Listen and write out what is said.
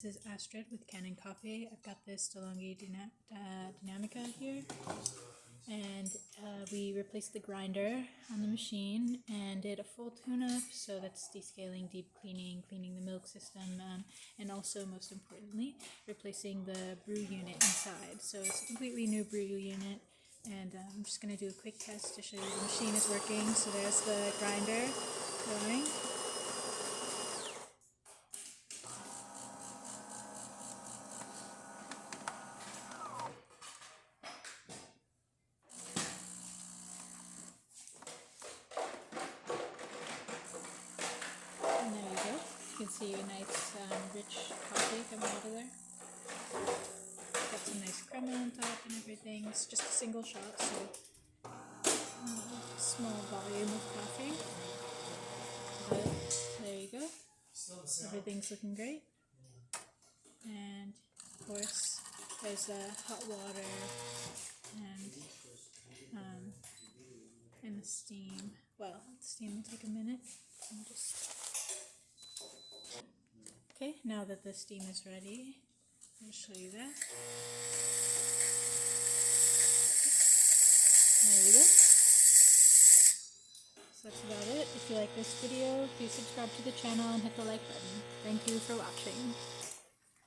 This is Astrid with Kanen Coffee. I've got this delongui dinamica here, and we replaced the grinder on the machine and did a full tune-up, so that's descaling, deep cleaning, cleaning the milk system, and also, most importantly, replacing the brew unit inside. So it's a completely new brew unit, and I'm just going to do a quick test to show you the machine is working. So there's the grinder going. And there you go. You can see a nice rich coffee coming out of there. Got some nice crema on top and everything. It's just a single shot, so small volume of coffee. But there you go. Everything's looking great. And of course, there's the hot water and the steam. Well, the steam will take a minute. Okay, now that the steam is ready, I'll show you that. There you go. So that's about it. If you like this video, please subscribe to the channel and hit the like button. Thank you for watching.